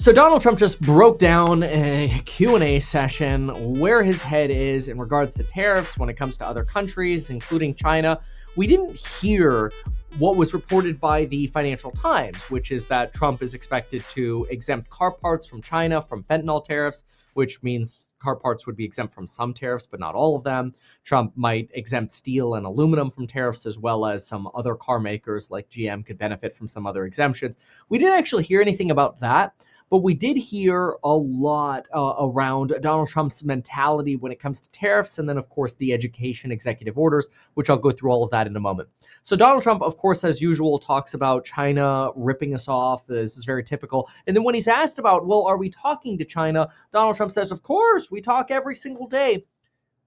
So Donald Trump just broke down a Q&A session where his head is in regards to tariffs when it comes to other countries, including China. We didn't hear what was reported by the Financial Times, which is that Trump is expected to exempt car parts from China from fentanyl tariffs, which means car parts would be exempt from some tariffs, but not all of them. Trump might exempt steel and aluminum from tariffs, as well as some other car makers like GM could benefit from some other exemptions. We didn't actually hear anything about that. But we did hear a lot around Donald Trump's mentality when it comes to tariffs, and then, of course, the education executive orders, which I'll go through all of that in a moment. So Donald Trump, of course, as usual, talks about China ripping us off. This is very typical. And then when he's asked about, well, are we talking to China? Donald Trump says, of course, we talk every single day.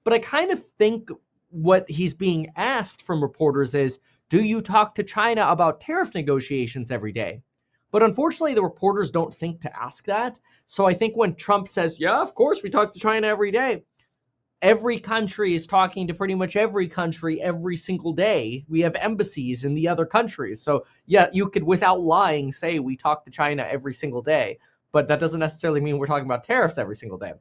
But I kind of think what he's being asked from reporters is, do you talk to China about tariff negotiations every day? But unfortunately, the reporters don't think to ask that. So I think when Trump says, yeah, of course, we talk to China every day, every country is talking to pretty much every country every single day. We have embassies in the other countries. So yeah, you could, without lying, say we talk to China every single day. But that doesn't necessarily mean we're talking about tariffs every single day.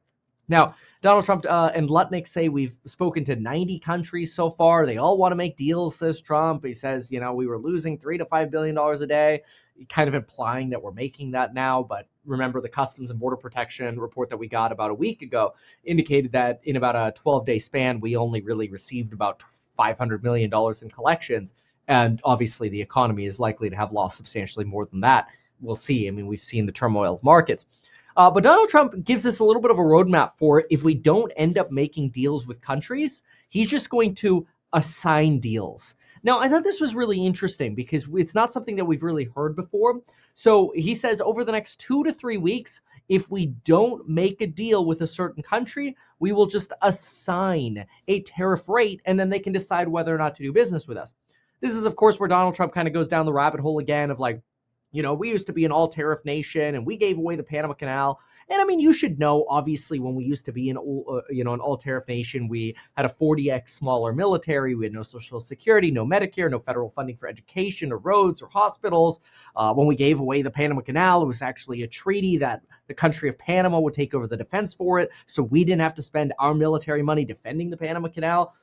Now, Donald Trump and Lutnick say we've spoken to 90 countries so far. They all want to make deals, says Trump. He says, we were losing $3 to $5 billion a day, kind of implying that we're making that now. But remember, the Customs and Border Protection report that we got about a week ago indicated that in about a 12-day span, we only really received about $500 million in collections. And obviously, the economy is likely to have lost substantially more than that. We'll see. I mean, we've seen the turmoil of markets. But Donald Trump gives us a little bit of a roadmap for if we don't end up making deals with countries, he's just going to assign deals. Now, I thought this was really interesting because it's not something that we've really heard before. So he says over the next 2 to 3 weeks, if we don't make a deal with a certain country, we will just assign a tariff rate, and then they can decide whether or not to do business with us. This is, of course, where Donald Trump kind of goes down the rabbit hole again of like, we used to be an all-tariff nation, and we gave away the Panama Canal. And I mean, you should know, obviously, when we used to be an all-tariff nation, we had a 40x smaller military. We had no Social Security, no Medicare, no federal funding for education or roads or hospitals. When we gave away the Panama Canal, it was actually a treaty that the country of Panama would take over the defense for it, so we didn't have to spend our military money defending the Panama Canal.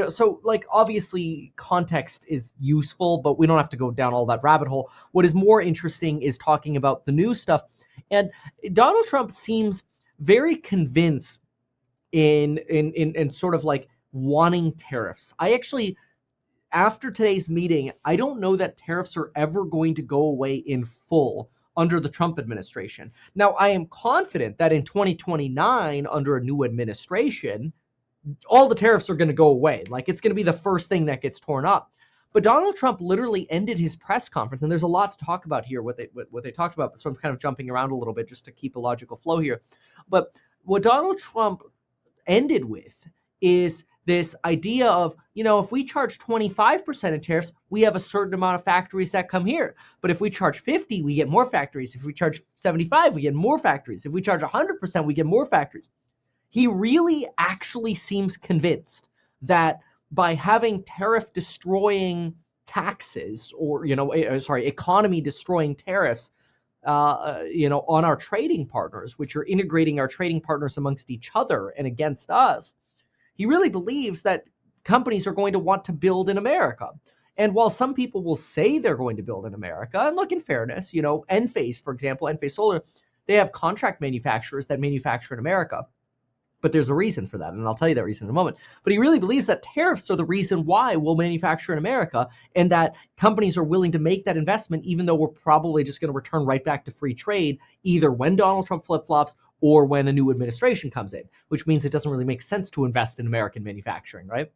So like obviously context is useful, but we don't have to go down all that rabbit hole. What is more interesting is talking about the new stuff. And Donald Trump seems very convinced in sort of like wanting tariffs. I actually, after today's meeting, I don't know that tariffs are ever going to go away in full under the Trump administration. Now, I am confident that in 2029, under a new administration, all the tariffs are going to go away. Like, it's going to be the first thing that gets torn up. But Donald Trump literally ended his press conference, and there's a lot to talk about here, what they talked about. So I'm kind of jumping around a little bit just to keep a logical flow here. But what Donald Trump ended with is this idea of, if we charge 25% in tariffs, we have a certain amount of factories that come here. But if we charge 50, we get more factories. If we charge 75, we get more factories. If we charge 100%, we get more factories. He really actually seems convinced that by having tariff destroying taxes or, economy destroying tariffs, on our trading partners, which are integrating our trading partners amongst each other and against us, he really believes that companies are going to want to build in America. And while some people will say they're going to build in America, and look, in fairness, Enphase, for example, Enphase Solar, they have contract manufacturers that manufacture in America. But there's a reason for that, and I'll tell you that reason in a moment. But he really believes that tariffs are the reason why we'll manufacture in America, and that companies are willing to make that investment, even though we're probably just going to return right back to free trade, either when Donald Trump flip-flops or when a new administration comes in, which means it doesn't really make sense to invest in American manufacturing, right?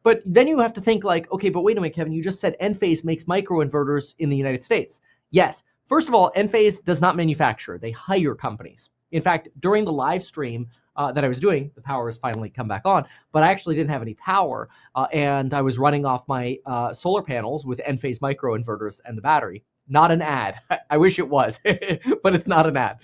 But then you have to think like, okay, but wait a minute, Kevin, you just said Enphase makes microinverters in the United States. Yes. First of all, Enphase does not manufacture. They hire companies. In fact, during the live stream that I was doing, the power has finally come back on, but I actually didn't have any power, and I was running off my solar panels with Enphase microinverters and the battery. Not an ad. I wish it was, but it's not an ad.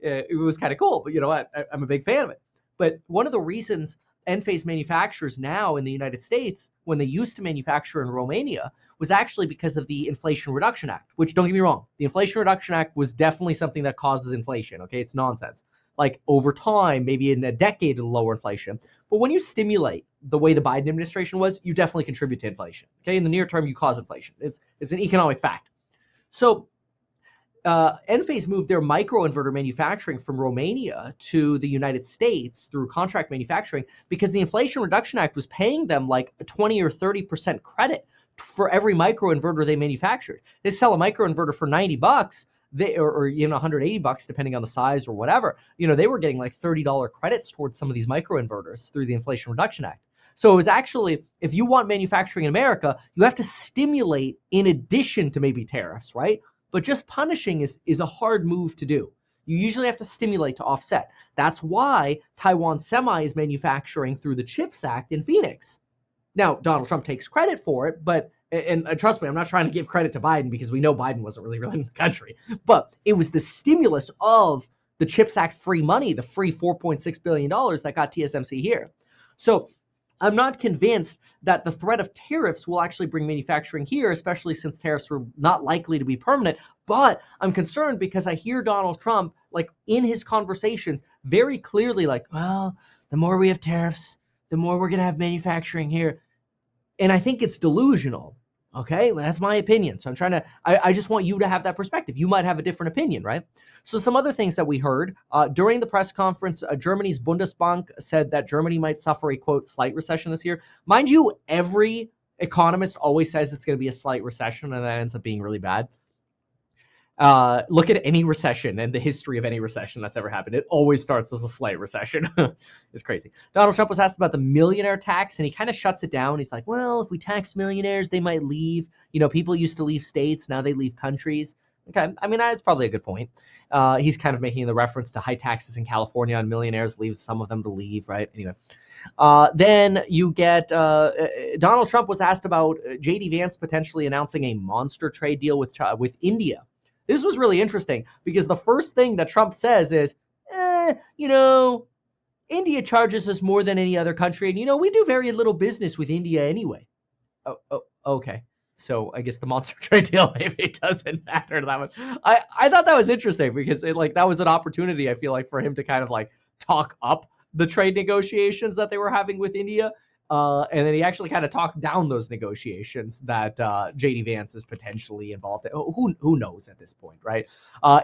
It was kind of cool, but I'm a big fan of it. But one of the reasons end-phase manufacturers now in the United States, when they used to manufacture in Romania, was actually because of the Inflation Reduction Act, which, don't get me wrong, the Inflation Reduction Act was definitely something that causes inflation, okay? It's nonsense. Like over time, maybe in a decade, it'll lower inflation. But when you stimulate the way the Biden administration was, you definitely contribute to inflation, okay? In the near term, you cause inflation. It's an economic fact. So Enphase moved their microinverter manufacturing from Romania to the United States through contract manufacturing because the Inflation Reduction Act was paying them like a 20 or 30% credit for every microinverter they manufactured. They sell a microinverter for $90, or $180 depending on the size or whatever. They were getting like $30 credits towards some of these microinverters through the Inflation Reduction Act. So it was actually, if you want manufacturing in America, you have to stimulate in addition to maybe tariffs, right? But just punishing is a hard move to do. You usually have to stimulate to offset. That's why Taiwan Semi is manufacturing through the CHIPS Act in Phoenix. Now, Donald Trump takes credit for it, but, and trust me, I'm not trying to give credit to Biden because we know Biden wasn't really running the country, but it was the stimulus of the CHIPS Act free money, the free $4.6 billion that got TSMC here. So I'm not convinced that the threat of tariffs will actually bring manufacturing here, especially since tariffs were not likely to be permanent. But I'm concerned because I hear Donald Trump, like in his conversations, very clearly like, well, the more we have tariffs, the more we're going to have manufacturing here. And I think it's delusional. Okay, well, that's my opinion. So I just want you to have that perspective. You might have a different opinion, right? So some other things that we heard during the press conference, Germany's Bundesbank said that Germany might suffer a, quote, slight recession this year. Mind you, every economist always says it's going to be a slight recession and that ends up being really bad. Look at any recession and the history of any recession that's ever happened. It always starts as a slight recession. It's crazy. Donald Trump was asked about the millionaire tax, and he kind of shuts it down. He's like, well, if we tax millionaires, they might leave. People used to leave states. Now they leave countries. Okay. I mean, that's probably a good point. He's kind of making the reference to high taxes in California on millionaires, leave some of them to leave, right? Anyway. Then you get Donald Trump was asked about J.D. Vance potentially announcing a monster trade deal with India. This was really interesting because the first thing that Trump says is, India charges us more than any other country. And, we do very little business with India anyway. Oh, okay. So I guess the monster trade deal maybe doesn't matter that much. I thought that was interesting because that was an opportunity, I feel like, for him to kind of like talk up the trade negotiations that they were having with India. And then he actually kind of talked down those negotiations that J.D. Vance is potentially involved in. Who knows at this point, right?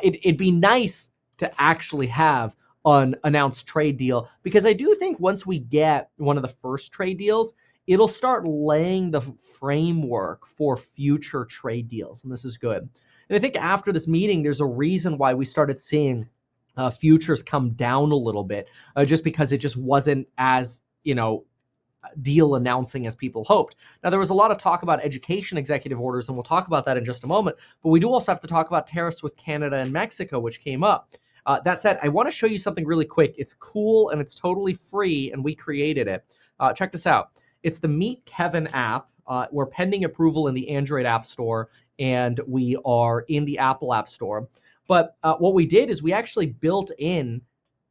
It'd be nice to actually have an announced trade deal because I do think once we get one of the first trade deals, it'll start laying the framework for future trade deals. And this is good. And I think after this meeting, there's a reason why we started seeing futures come down a little bit, just because it just wasn't as, deal announcing as people hoped. Now, there was a lot of talk about education executive orders, and we'll talk about that in just a moment, but we do also have to talk about tariffs with Canada and Mexico, which came up. That said, I want to show you something really quick. It's cool and it's totally free, and we created it. Check this out. It's the Meet Kevin app. We're pending approval in the Android App Store, and we are in the Apple App Store. But what we did is we actually built in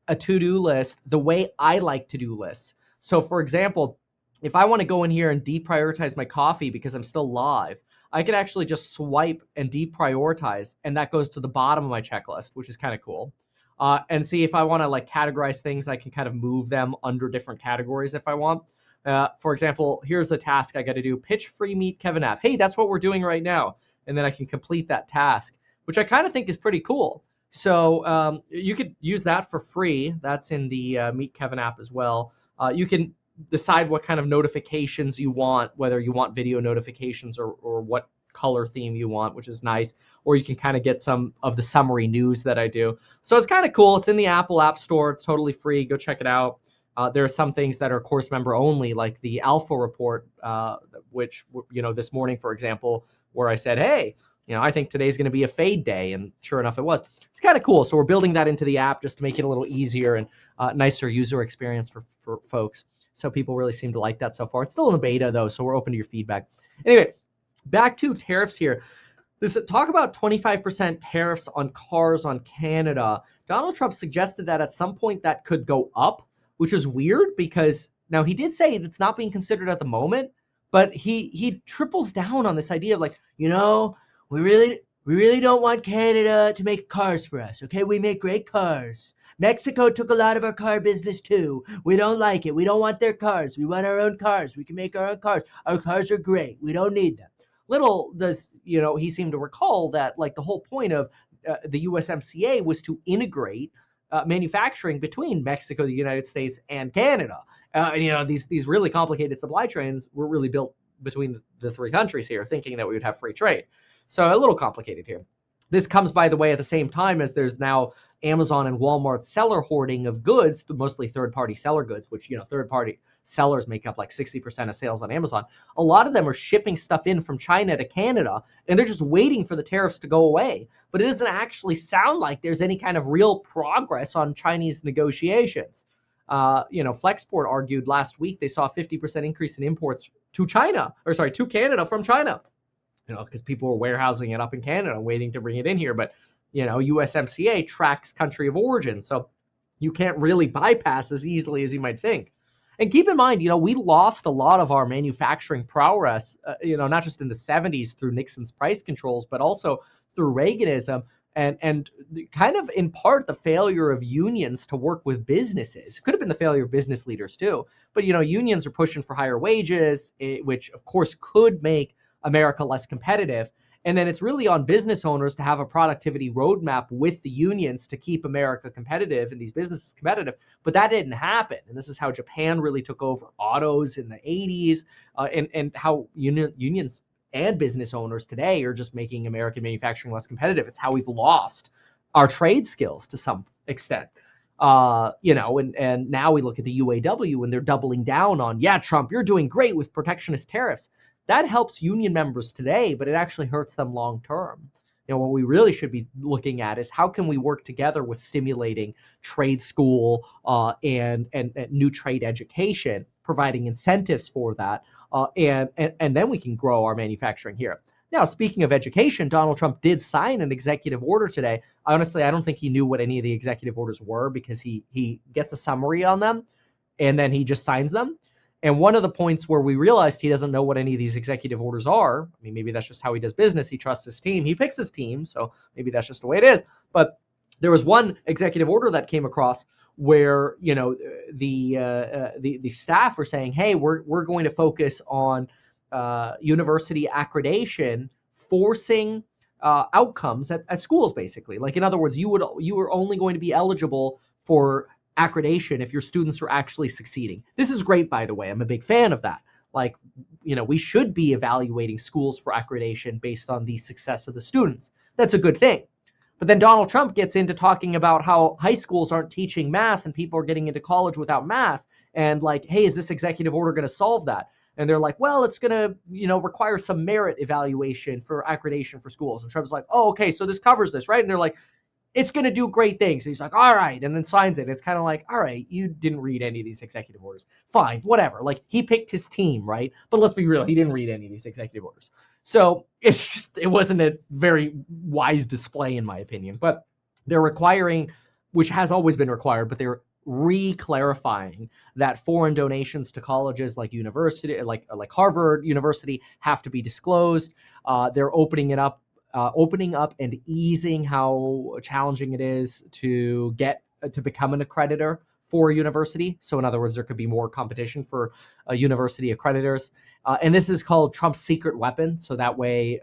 a to-do list the way I like to-do lists. So, for example, if I want to go in here and deprioritize my coffee because I'm still live, I could actually just swipe and deprioritize, and that goes to the bottom of my checklist, which is kind of cool. And see if I want to categorize things, I can kind of move them under different categories if I want. For example, here's a task I got to do: pitch free Meet Kevin app. Hey, that's what we're doing right now. And then I can complete that task, which I kind of think is pretty cool. So you could use that for free. That's in the Meet Kevin app as well. You can decide what kind of notifications you want, whether you want video notifications or what color theme you want, which is nice. Or you can kind of get some of the summary news that I do. So it's kind of cool. It's in the Apple App Store. It's totally free. Go check it out. There are some things that are course member only, like the Alpha Report, which, this morning, for example, where I said, hey, I think today's going to be a fade day. And sure enough, it was. It's kind of cool. So we're building that into the app just to make it a little easier and nicer user experience for folks. So people really seem to like that so far. It's still in a beta, though, so we're open to your feedback. Anyway, back to tariffs here. Talk about 25% tariffs on cars on Canada. Donald Trump suggested that at some point that could go up, which is weird because Now, he did say that's not being considered at the moment, but he triples down on this idea of like, we really don't want Canada to make cars for us. Okay, we make great cars. Mexico took a lot of our car business too. We don't like it. We don't want their cars. We want our own cars. We can make our own cars. Our cars are great. We don't need them. Little does he seem to recall that like the whole point of the USMCA was to integrate manufacturing between Mexico, the United States, and Canada. These really complicated supply chains were really built between the three countries here, thinking that we would have free trade. So a little complicated here. This comes, by the way, at the same time as there's now Amazon and Walmart seller hoarding of goods, mostly third-party seller goods, which, third-party sellers make up like 60% of sales on Amazon. A lot of them are shipping stuff in from China to Canada, and they're just waiting for the tariffs to go away. But it doesn't actually sound like there's any kind of real progress on Chinese negotiations. Flexport argued last week they saw a 50% increase in imports to Canada from China. Because people were warehousing it up in Canada, waiting to bring it in here. But, USMCA tracks country of origin. So you can't really bypass as easily as you might think. And keep in mind, we lost a lot of our manufacturing prowess, not just in the 70s through Nixon's price controls, but also through Reaganism and kind of in part the failure of unions to work with businesses. It could have been the failure of business leaders too. But, unions are pushing for higher wages, which of course could make America less competitive. And then it's really on business owners to have a productivity roadmap with the unions to keep America competitive and these businesses competitive. But that didn't happen. And this is how Japan really took over autos in the 80s and how unions and business owners today are just making American manufacturing less competitive. It's how we've lost our trade skills to some extent. And now we look at the UAW and they're doubling down on, Trump, you're doing great with protectionist tariffs. That helps union members today, but it actually hurts them long term. What we really should be looking at is how can we work together with stimulating trade school and new trade education, providing incentives for that, and then we can grow our manufacturing here. Now, speaking of education, Donald Trump did sign an executive order today. Honestly, I don't think he knew what any of the executive orders were because he gets a summary on them and then he just signs them. And one of the points where we realized he doesn't know what any of these executive orders are, maybe that's just how he does business. He trusts his team. He picks his team. So maybe that's just the way it is. But there was one executive order that came across where, the staff were saying, hey, we're going to focus on university accreditation, forcing outcomes at schools, basically. Like, in other words, you were only going to be eligible for accreditation if your students are actually succeeding. This is great, by the way. I'm a big fan of that. Like, we should be evaluating schools for accreditation based on the success of the students. That's a good thing. But then Donald Trump gets into talking about how high schools aren't teaching math and people are getting into college without math. And like, hey, is this executive order going to solve that? And they're like, well, it's going to, require some merit evaluation for accreditation for schools. And Trump's like, oh, okay, so this covers this, right? And they're like, it's going to do great things. And he's like, all right. And then signs it. It's kind of like, all right, you didn't read any of these executive orders. Fine, whatever. Like, he picked his team, right? But let's be real. He didn't read any of these executive orders. So it wasn't a very wise display, in my opinion. But they're requiring, which has always been required, but they're re-clarifying that foreign donations to colleges like university, like Harvard University, have to be disclosed. They're opening up and easing how challenging it is to become an accreditor for a university. So in other words, there could be more competition for university accreditors. And this is called Trump's secret weapon. So that way,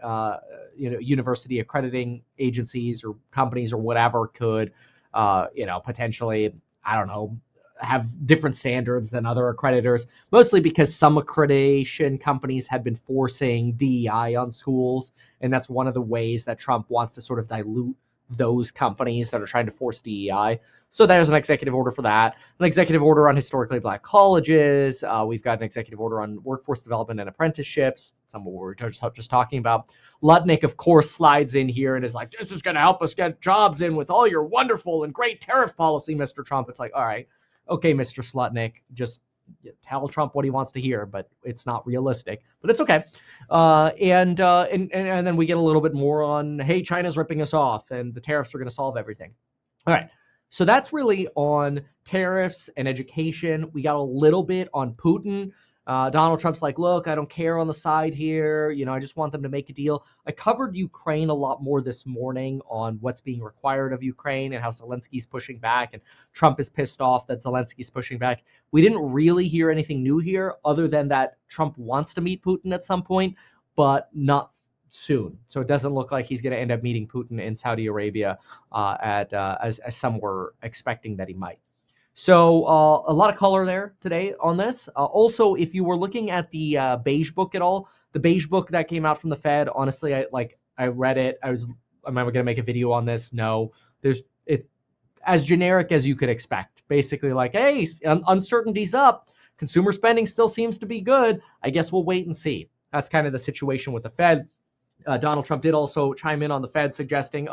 university accrediting agencies or companies or whatever could, potentially, I don't know, have different standards than other accreditors, mostly because some accreditation companies had been forcing DEI on schools. And that's one of the ways that Trump wants to sort of dilute those companies that are trying to force DEI. So there's an executive order for that, an executive order on historically Black colleges. We've got an executive order on workforce development and apprenticeships, some of what we were just talking about. Lutnick, of course, slides in here and is like, this is going to help us get jobs in with all your wonderful and great tariff policy, Mr. Trump. It's like, all right, okay, Mr. Slutnick, just tell Trump what he wants to hear, but it's not realistic. But it's okay. And then we get a little bit more on, hey, China's ripping us off and the tariffs are going to solve everything. All right. So that's really on tariffs and education. We got a little bit on Putin. Donald Trump's like, look, I don't care on the side here. I just want them to make a deal. I covered Ukraine a lot more this morning on what's being required of Ukraine and how Zelensky's pushing back and Trump is pissed off that Zelensky's pushing back. We didn't really hear anything new here other than that Trump wants to meet Putin at some point, but not soon. So it doesn't look like he's going to end up meeting Putin in Saudi Arabia as some were expecting that he might. So a lot of color there today on this. Also, if you were looking at the beige book at all, the beige book that came out from the Fed, honestly, I read it. Am I going to make a video on this? No. It's as generic as you could expect. Basically like, hey, uncertainty's up. Consumer spending still seems to be good. I guess we'll wait and see. That's kind of the situation with the Fed. Donald Trump did also chime in on the Fed suggesting,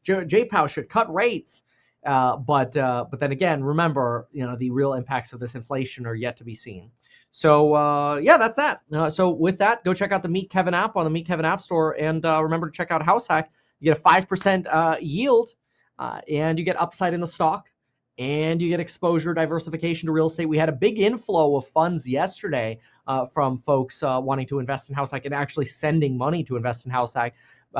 Jay Powell should cut rates. But then again, remember, the real impacts of this inflation are yet to be seen. So that's that. So with that, go check out the Meet Kevin app on the Meet Kevin App Store. And remember to check out House Hack. You get a 5% yield and you get upside in the stock and you get exposure, diversification to real estate. We had a big inflow of funds yesterday from folks wanting to invest in House Hack and actually sending money to invest in House Hack.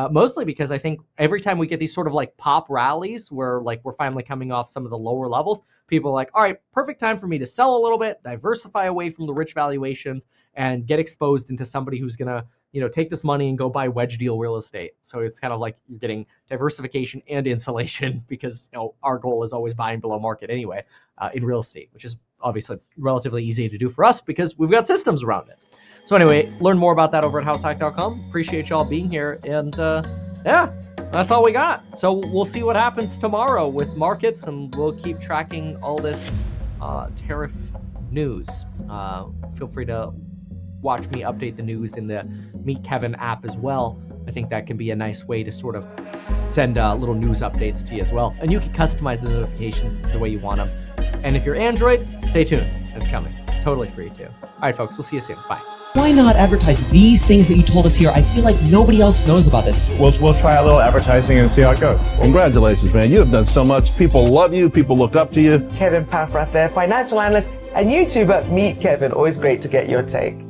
Mostly because I think every time we get these sort of like pop rallies where like we're finally coming off some of the lower levels, people are like, all right, perfect time for me to sell a little bit, diversify away from the rich valuations and get exposed into somebody who's going to, take this money and go buy wedge deal real estate. So it's kind of like you're getting diversification and insulation because, our goal is always buying below market anyway in real estate, which is obviously relatively easy to do for us because we've got systems around it. So anyway, learn more about that over at househack.com. Appreciate y'all being here. And that's all we got. So we'll see what happens tomorrow with markets and we'll keep tracking all this tariff news. Feel free to watch me update the news in the Meet Kevin app as well. I think that can be a nice way to sort of send little news updates to you as well. And you can customize the notifications the way you want them. And if you're Android, stay tuned. It's coming. It's totally free too. All right, folks, we'll see you soon. Bye. Why not advertise these things that you told us here? I feel like nobody else knows about this. We'll try a little advertising and see how it goes. Congratulations, man. You have done so much. People love you. People look up to you. Kevin Paffrath there, financial analyst and YouTuber. Meet Kevin. Always great to get your take.